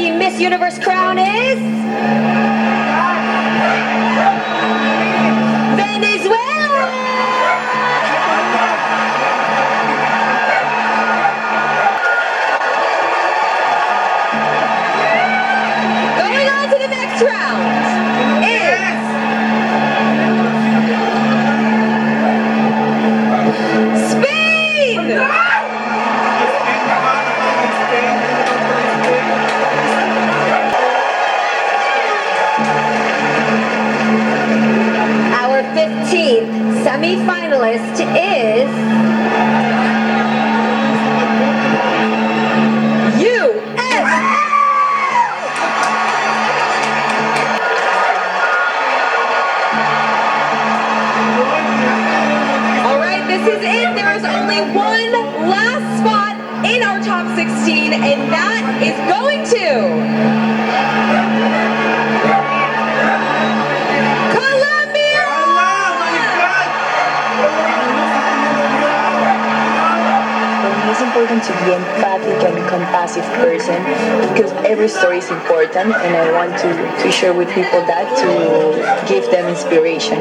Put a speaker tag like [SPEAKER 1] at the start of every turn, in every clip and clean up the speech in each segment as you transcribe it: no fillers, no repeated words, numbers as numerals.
[SPEAKER 1] the Miss Universe crown is... Venezuela! Going on to the next round is... Spain! Our 15th semi-finalist is... This is it. There is only one last spot in our top 16, and that is going to Colombia!
[SPEAKER 2] For me, it's important to be empathic and compassionate person because every story is important, and I want to share with people that to give them inspiration.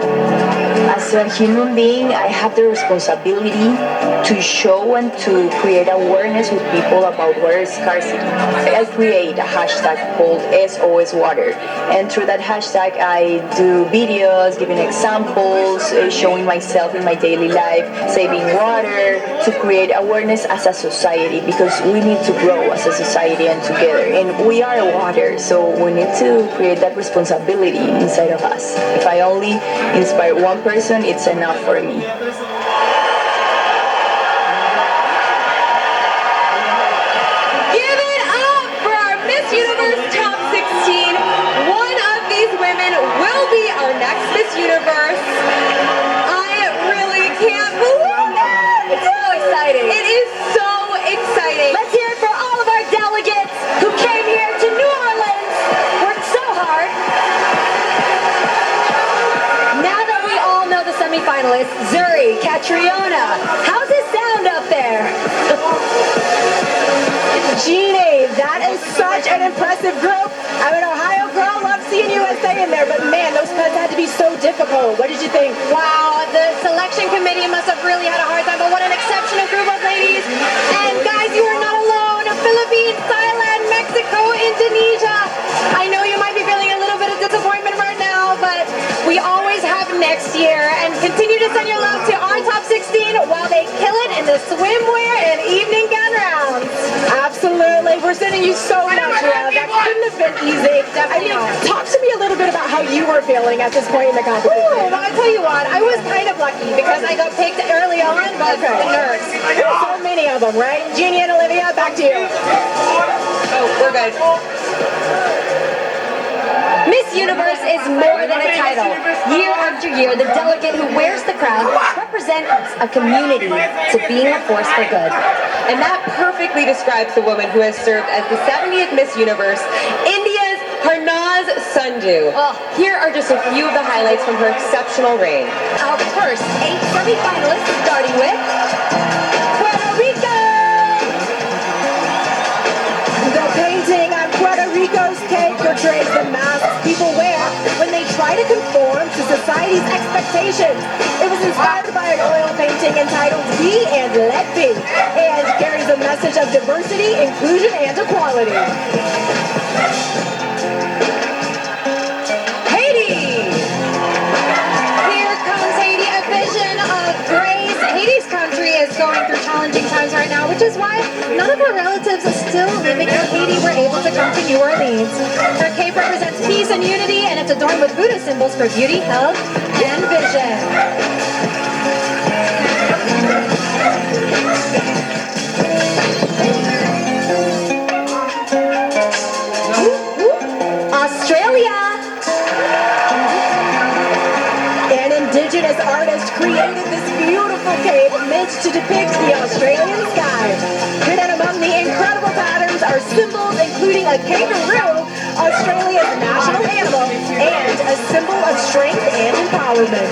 [SPEAKER 2] As a human being, I have the responsibility to show and to create awareness with people about water scarcity. I create a hashtag called SOS Water, and through that hashtag I do videos, giving examples, showing myself in my daily life, saving water, to create awareness as a society, because we need to grow as a society and together, and we are water, so we need to create that responsibility inside of us. If I only inspire one person, it's enough for me.
[SPEAKER 1] Give it up for our Miss Universe Top 16. One of these women will be our next Miss Universe. I really can't believe it.
[SPEAKER 2] It's so exciting.
[SPEAKER 1] It is so exciting.
[SPEAKER 2] Let's hear it for all of our delegates who came here to New Orleans, worked so hard.
[SPEAKER 1] Now that we all know the semi-finalists, Zuri, Catriona, how's it sound up there?
[SPEAKER 3] Jeannie, that is such an impressive group. I'm an Ohio girl, love seeing USA in there, but man, those cuts had to be so difficult. What did you think?
[SPEAKER 1] Wow, the selection committee must have really had a hard time, but what an exceptional group of ladies. And guys, you are not alone. Philippines, Thailand, Mexico, Indonesia. I know you might be feeling a little bit of disappointment right now, but we always have next year. And continue to send your love to our top 16 while they kill it in the swimwear and evening gown rounds.
[SPEAKER 3] Absolutely. We're sending you so much love. That couldn't have been easy.
[SPEAKER 1] Definitely.
[SPEAKER 3] Talk to me a little bit about how you were feeling at this point in the competition.
[SPEAKER 1] Ooh, well, I tell you what, I was kind of lucky because I got picked early on, but the nerves.
[SPEAKER 3] So many of them, right? Jeannie and Olivia, back to you.
[SPEAKER 1] Oh, we're good. Miss Universe is more than a title. Year after year, the delegate who wears the crown represents a community to being a force for good. And that perfectly describes the woman who has served as the 70th Miss Universe, India's Harnaz Sandhu. Here are just a few of the highlights from her exceptional reign. Our first 8 semi-finalists, starting with Puerto Rico!
[SPEAKER 3] The painting on Puerto Rico's cake portrays the masks people wear when they try to conform to society's expectations. It was inspired by an oil painting entitled Be and Let Be, and carries a message of diversity, inclusion, and equality.
[SPEAKER 1] Haiti! Here comes Haiti, a vision of grace. Haiti's country is going through challenging times right now, which is why none of her relatives are still living in Haiti were able to come to New Orleans. Her cape represents peace and unity, and it's adorned with Buddha symbols for beauty, health, and vision. Australia!
[SPEAKER 3] An indigenous artist created this beautiful cape meant to depict the Australian sky. Hidden among the incredible patterns are symbols including a kangaroo, Australia's national animal, and a symbol of strength and empowerment.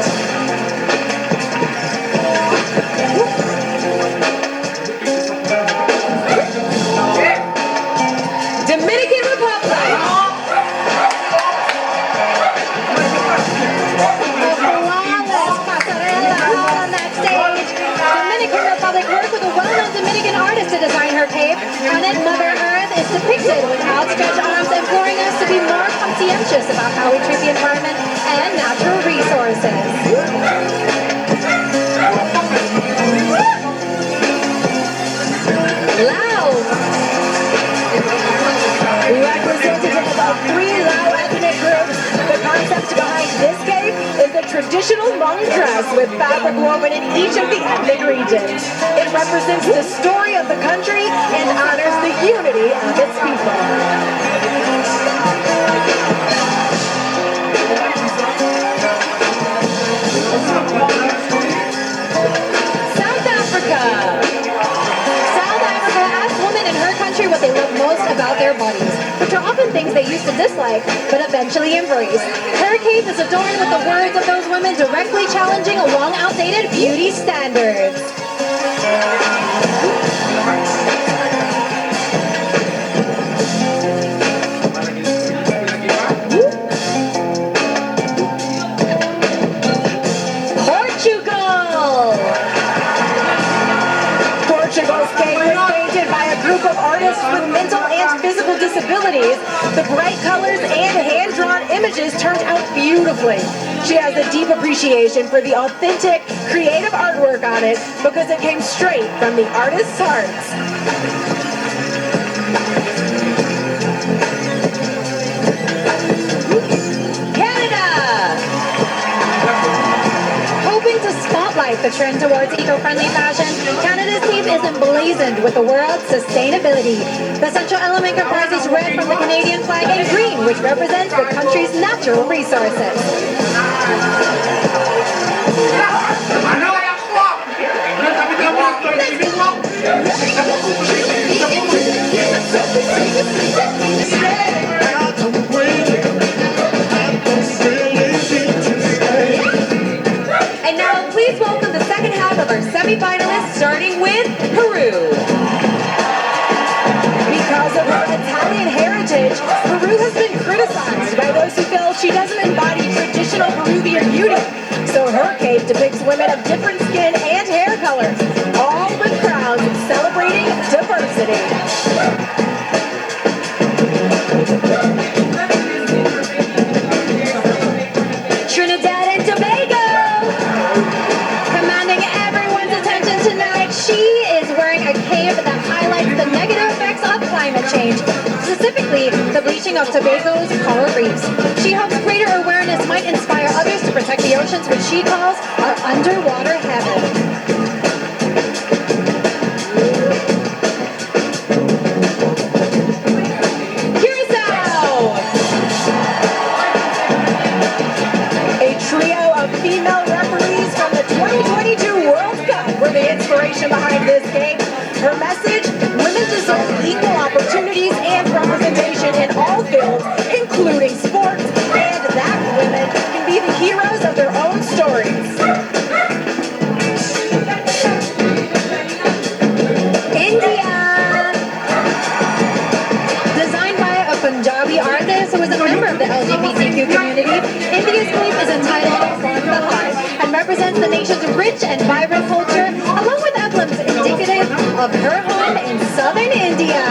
[SPEAKER 3] Dominican Republic!
[SPEAKER 1] conscious about how we treat the environment and natural resources. Lao.
[SPEAKER 3] Representative of 3 Lao ethnic groups, the concept behind this cape is the traditional Hmong dress with fabric woven in each of the ethnic regions. It represents the story of the country and honors the unity of its people.
[SPEAKER 1] South Africa. South Africa asked women in her country what they love most about their bodies, which are often things they used to dislike, but eventually embrace. Her cape is adorned with the words of those women directly challenging long outdated beauty standards. Portugal!
[SPEAKER 3] Portugal's cape was painted by a group of artists with mental and physical disabilities. The bright colors and hand-drawn images turned out beautifully. She has a deep appreciation for the authentic, creative artwork on it because it came straight from the artist's hearts.
[SPEAKER 1] Spotlight the trend towards eco-friendly fashion, Canada's theme is emblazoned with the world's sustainability. The central element comprises red from the Canadian flag and green, which represents the country's natural resources. And now please welcome the second half of our semi-finalists, starting with Peru.
[SPEAKER 3] Because of her Italian heritage, Peru has been criticized by those who feel she doesn't embody traditional Peruvian beauty. So her cape depicts women of different skin and hair colors, all with crowns celebrating diversity.
[SPEAKER 1] Trinidad and Tobago! Commanding everyone's attention tonight, she is wearing a cape that highlights the negative effects of climate change, specifically the bleaching of Tobago's coral reefs. She hopes greater awareness might inspire others to protect the oceans, which she calls our underwater heaven.
[SPEAKER 3] Female referees from the 2022 World Cup were the inspiration behind this game. Her message, women deserve equal opportunities and representation in all fields, including sports, and that women can be the heroes of their own stories.
[SPEAKER 1] India! Designed by a Punjabi artist who is a member of the LGBTQ community, India's cape is entitled From the Heart and represents the nation's rich and vibrant culture, along with emblems indicative of her home in southern India.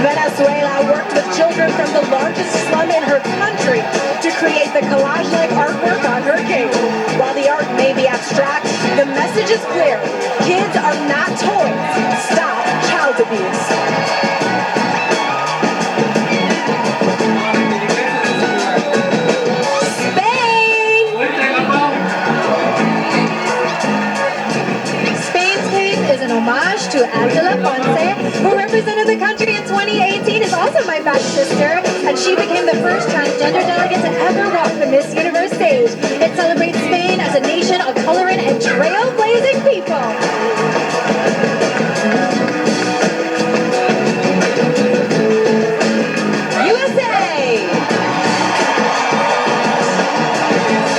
[SPEAKER 3] Venezuela worked with children from the largest slum in her country to create the collage-like artwork on her cape. While the art may be abstract, the message is clear. Kids are not toys. Stop child abuse.
[SPEAKER 1] Homage to Angela Ponce, who represented the country in 2018, is also my back sister, and she became the first transgender delegate to ever walk the Miss Universe stage. It celebrates Spain as a nation of tolerant and trailblazing people. USA!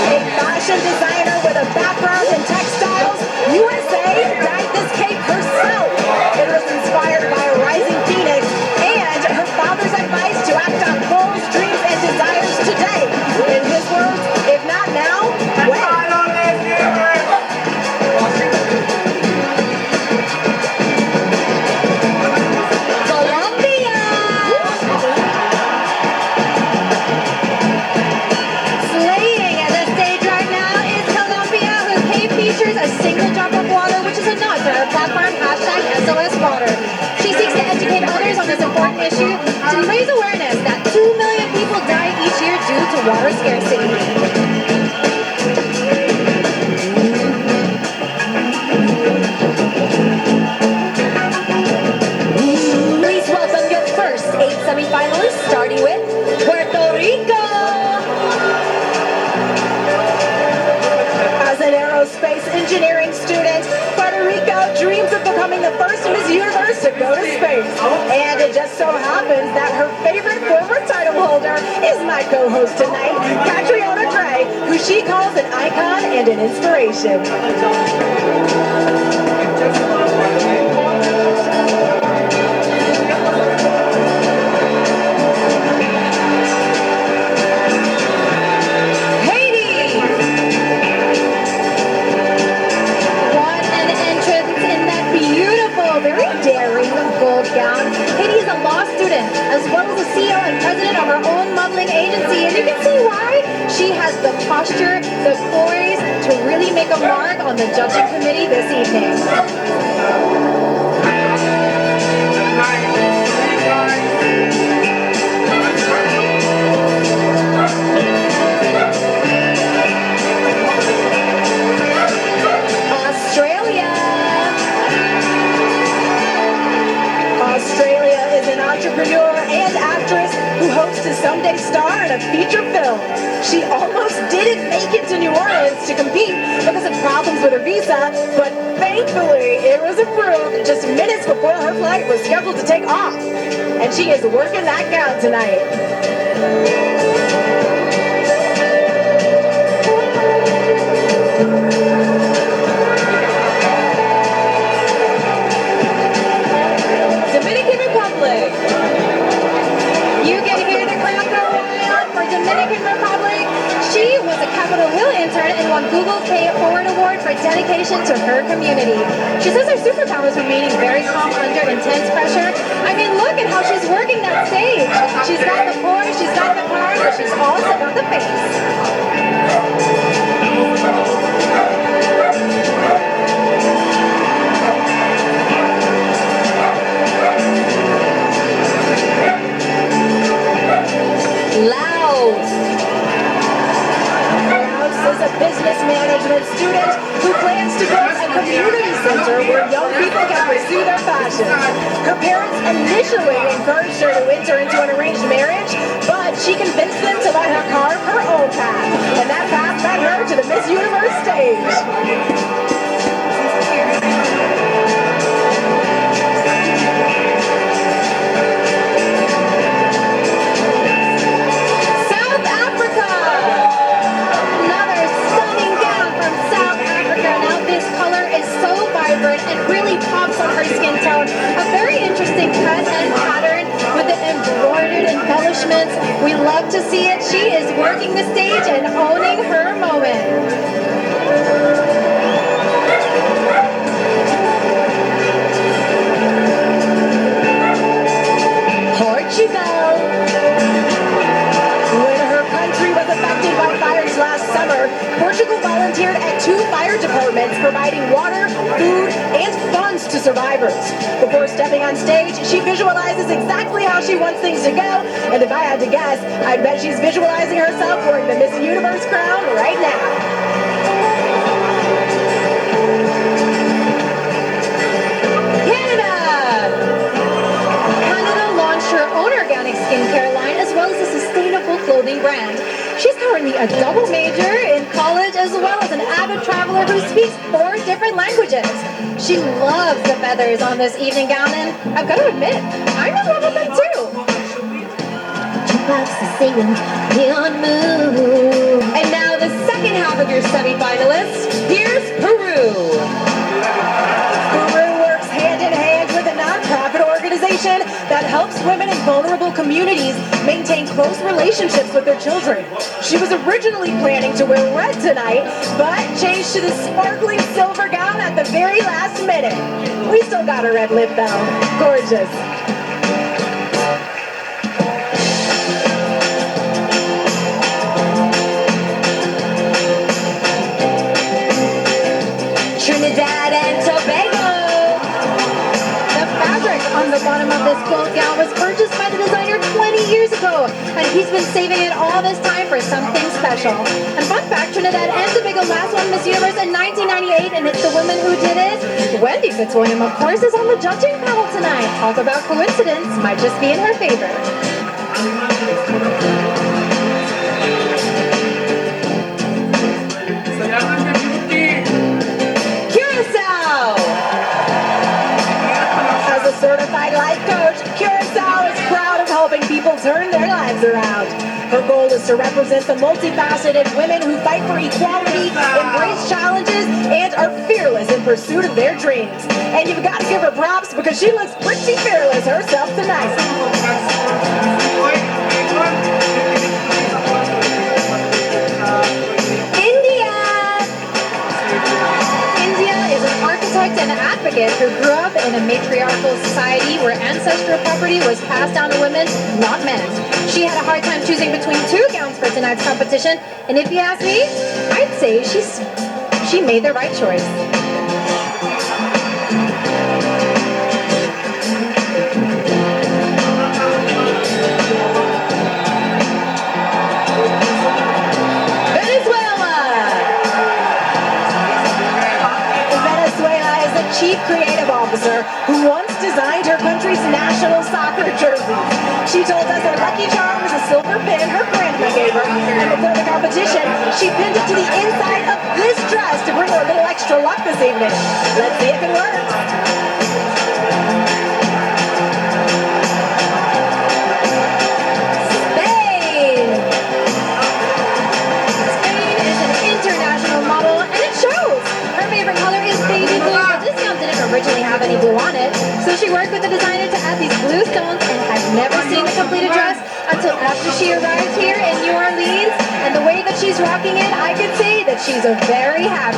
[SPEAKER 3] A fashion designer with a background in textiles, USA dyed this cape herself. It was inspired by a rising phoenix and her father's advice to act on goals, dreams,
[SPEAKER 1] important issue to raise awareness that 2 million people die each year due to water scarcity. Please welcome your first 8 semifinalists, starting with Puerto Rico.
[SPEAKER 3] As an aerospace engineering student, Puerto Rico dreams of becoming the first Miss Universe to go to space. And it just so happens that her favorite former title holder is my co-host tonight, Catriona Gray, who she calls an icon and an inspiration.
[SPEAKER 1] Katie is a law student, as well as the CEO and president of her own modeling agency, and you can see why. She has the posture, the poise to really make a mark on the judging committee this evening. Australia is an entrepreneur and actress who hopes to someday star in a feature film. She almost didn't make it to New Orleans to compete because of problems with her visa, but thankfully it was approved just minutes before her flight was scheduled to take off. And she is working that gown tonight. And won Google's Pay It Forward Award for dedication to her community. She says her superpower is remaining very calm under intense pressure. I mean, look at how she's working that stage. She's got the poise, she's got the power, but she's also got the face.
[SPEAKER 3] A business management student who plans to build a community center where young people can pursue their passions. Her parents initially encouraged her to enter into an arranged marriage, but she convinced them to let her carve her own path, and that path led her to the Miss Universe stage.
[SPEAKER 1] And really pops on her skin tone. A very interesting cut and pattern with the embroidered embellishments. We love to see it. She is working the stage and owning her moment. Portugal.
[SPEAKER 3] When her country was affected by fires last summer, Portugal volunteered at 2 fire departments providing water, food, and funds to survivors. Before stepping on stage, she visualizes exactly how she wants things to go, and if I had to guess, I'd bet she's visualizing herself wearing the Miss Universe crown right now.
[SPEAKER 1] Skincare line as well as a sustainable clothing brand. She's currently a double major in college as well as an avid traveler who speaks 4 different languages. She loves the feathers on this evening gown, and I've got to admit, I'm in love with them too. And now the second half of your semi-finalists. Here's Peru.
[SPEAKER 3] That helps women in vulnerable communities maintain close relationships with their children. She was originally planning to wear red tonight, but changed to the sparkling silver gown at the very last minute. We still got a red lip though. Gorgeous.
[SPEAKER 1] Trinidad and Tobago. The fabric on the bottom of this gold gown was and he's been saving it all this time for something special. And fun fact, Trinidad and Tobago last won Miss Universe in 1998, and it's the woman who did it. Wendy Fitzwilliam, of course, is on the judging panel tonight. Talk about coincidence, might just be in her favor.
[SPEAKER 3] As a certified life coach, Curacao is proud of helping people turn their lives around. Her goal is to represent the multifaceted women who fight for equality, embrace challenges, and are fearless in pursuit of their dreams. And you've got to give her props because she looks pretty fearless herself tonight.
[SPEAKER 1] An advocate who grew up in a matriarchal society where ancestral property was passed down to women, not men. She had a hard time choosing between two gowns for tonight's competition, and if you ask me, I'd say she made the right choice.
[SPEAKER 3] Chief Creative Officer who once designed her country's national soccer jersey. She told us her lucky charm was a silver pin her grandma gave her, and before the competition, she pinned it to the inside of this dress to bring her a little extra luck this evening. Let's see if it works.
[SPEAKER 1] Spain is an international model, and it shows. Her favorite color is baby blue. Originally have any blue on it, so she worked with the designer to add these blue stones and had never seen the completed dress until after she arrived here in New Orleans. And the way that she's rocking it, I could say that she's a very happy.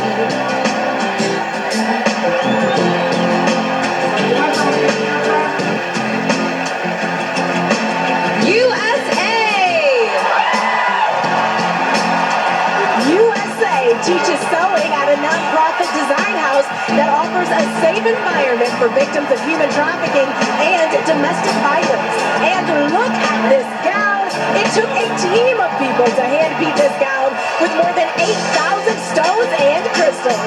[SPEAKER 3] USA teaches sewing at a nonprofit design house that offers a safe environment for victims of human trafficking and domestic violence. And look at this gown. It took a team of people to hand-piece this gown with more than 8,000 stones and crystals.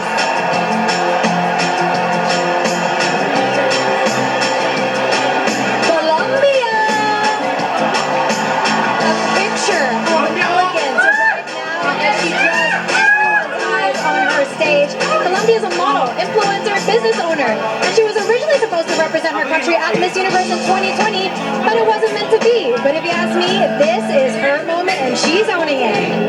[SPEAKER 1] Colombia is a model, influencer, business owner, and she was originally supposed to represent her country at Miss Universe in 2020, but it wasn't meant to be. But if you ask me, this is her moment and she's owning it.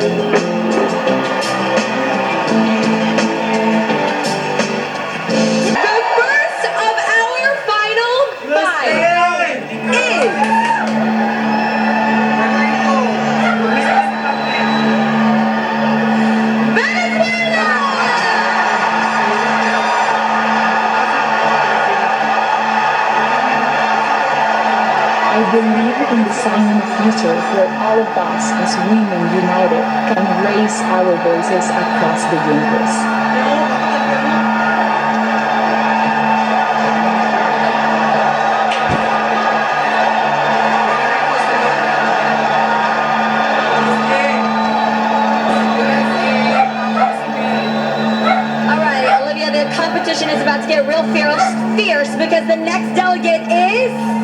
[SPEAKER 1] The first of our final five is...
[SPEAKER 2] I believe in designing a future where all of us as women united can raise our voices across the universe.
[SPEAKER 1] Alright, Olivia, the competition is about to get real fierce because the next delegate is...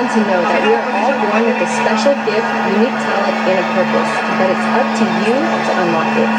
[SPEAKER 2] To know that we are all born with a special gift, unique talent, and a purpose, but it's up to you to unlock it.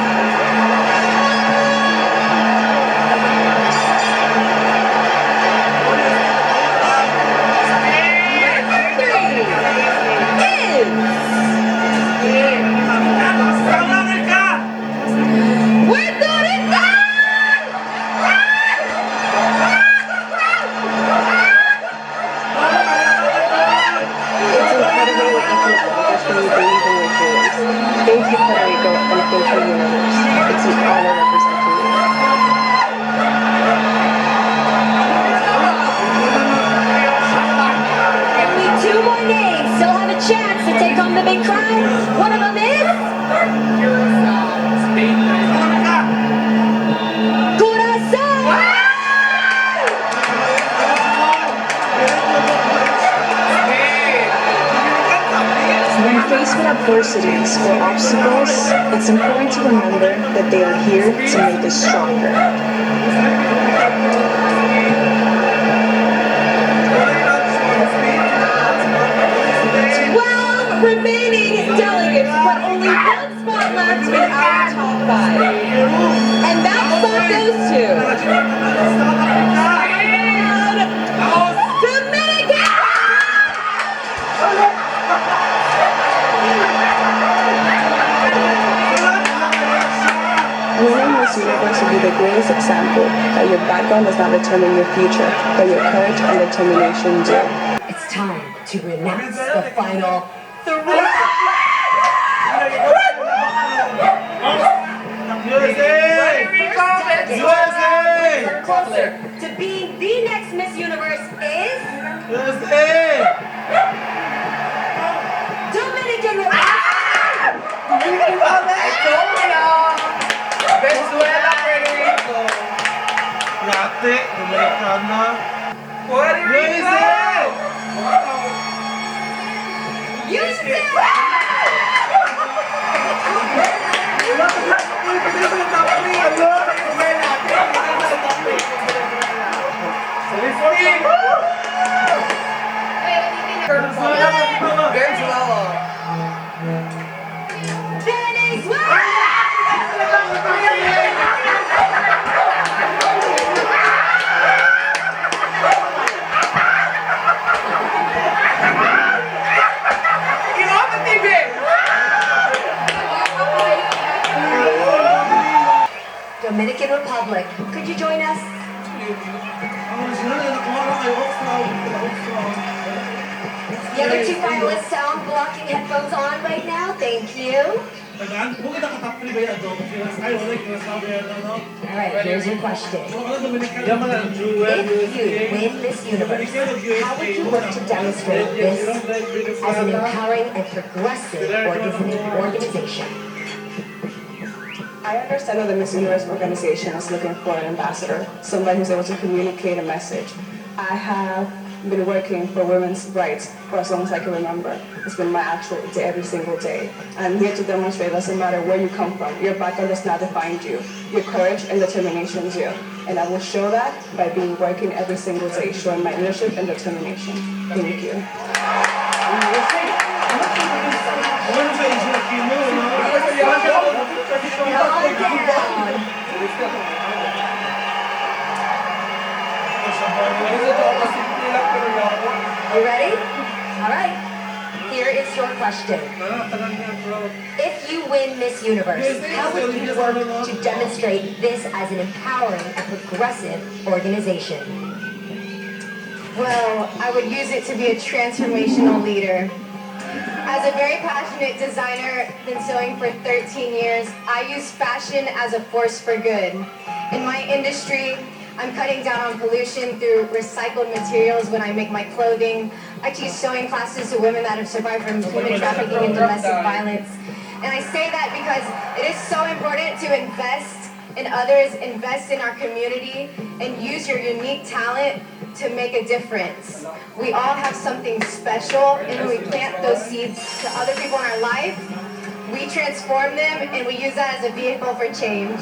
[SPEAKER 2] Thank you, Puerto Rico, and thank you, Universe. It's an honor representing you.
[SPEAKER 1] Only two more names still have a chance to take on the the big try. One of them is Corazon.
[SPEAKER 2] When faced with adversities or obstacles, it's important to remember that they are here to make us stronger.
[SPEAKER 3] Remaining delegates, but only one spot left in our top 5. And that spot goes to Dominican!
[SPEAKER 2] Winning Miss Universe will be the greatest example that your background does not determine your future, but your courage and determination do.
[SPEAKER 1] It's time to announce the final 3. Closer to being the next Miss Universe is Dominican Dominican Republic, could you join us? The other 2 finalists sound blocking headphones on right now. Thank you. Alright, here's your question. If you win Miss Universe, how would you look to demonstrate this as an empowering and progressive organization?
[SPEAKER 2] I understand that the Miss Universe organization is looking for an ambassador, somebody who's able to communicate a message. I have been working for women's rights for as long as I can remember. It's been my actual day every single day. I'm here to demonstrate it doesn't matter where you come from. Your background does not define you. Your courage and determination do. And I will show that by being working every single day, showing my leadership and determination. Thank you.
[SPEAKER 1] You ready? All right. Here is your question. If you win Miss Universe, how would you work to demonstrate this as an empowering and progressive organization?
[SPEAKER 4] Well, I would use it to be a transformational leader. As a very passionate designer, been sewing for 13 years, I use fashion as a force for good. In my industry, I'm cutting down on pollution through recycled materials when I make my clothing. I teach sewing classes to women that have survived from human trafficking and domestic violence. And I say that because it is so important to invest in others, invest in our community, and use your unique talent to make a difference. We all have something special, and when we plant those seeds to other people in our life, we transform them, and we use that as a vehicle for change.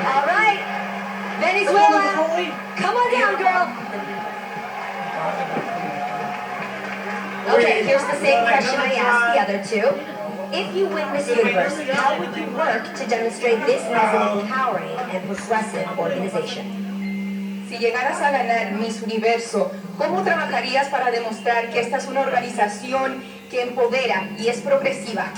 [SPEAKER 1] All right. Venezuela, come on down, girl. Okay, here's the same question I asked the other 2. If you win Miss Universe, how would you work to demonstrate this as an empowering and progressive organization?
[SPEAKER 5] Si llegaras a ganar Miss Universo, ¿cómo trabajarías para demostrar que esta es una organización que empodera y es progresiva?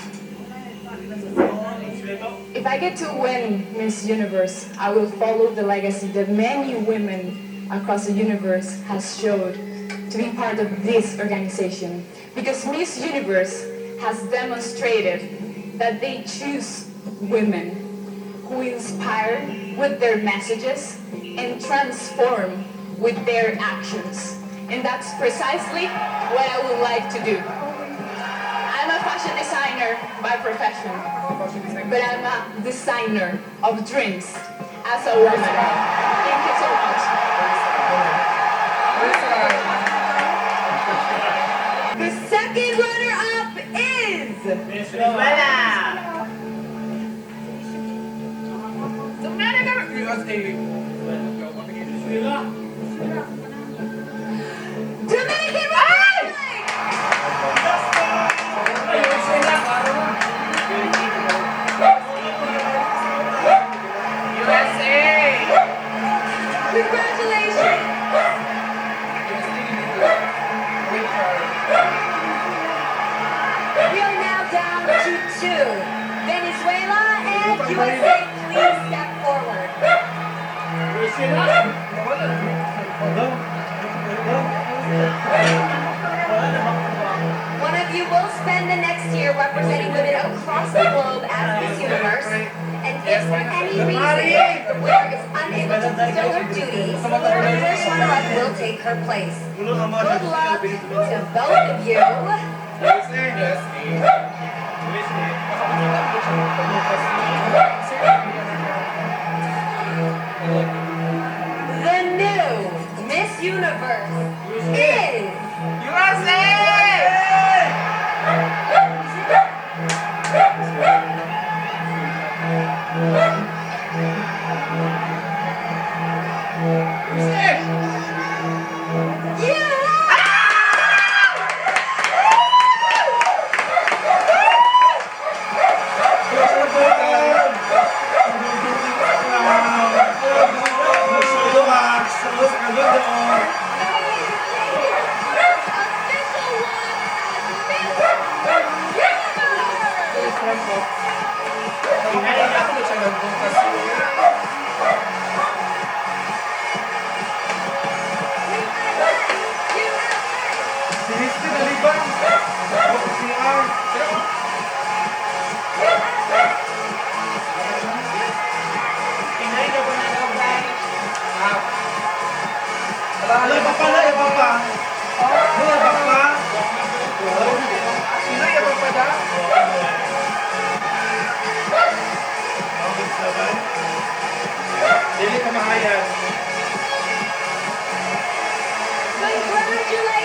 [SPEAKER 2] If I get to win Miss Universe, I will follow the legacy that many women across the universe has showed to be part of this organization. Because Miss Universe has demonstrated that they choose
[SPEAKER 5] women who inspire with their messages and transform with their actions. And that's precisely what I would like to do. I'm a fashion designer by profession, but I'm a designer of dreams as a woman. Thank you so much.
[SPEAKER 4] The second runner-up is Dominican Republic! Congratulations! We are now down to two. Venezuela and USA, please step forward. One of you will spend the next year representing women across the globe as Miss Universe. And if for any reason the winner is unable to fulfill her duties, the first runner-up will take her place. Good luck to both of you. The new Miss Universe is
[SPEAKER 6] Celeste, dali ba? CR. Alay, papa, papa. Alay, papa. Sino yung papa da? Dili ka mahayan.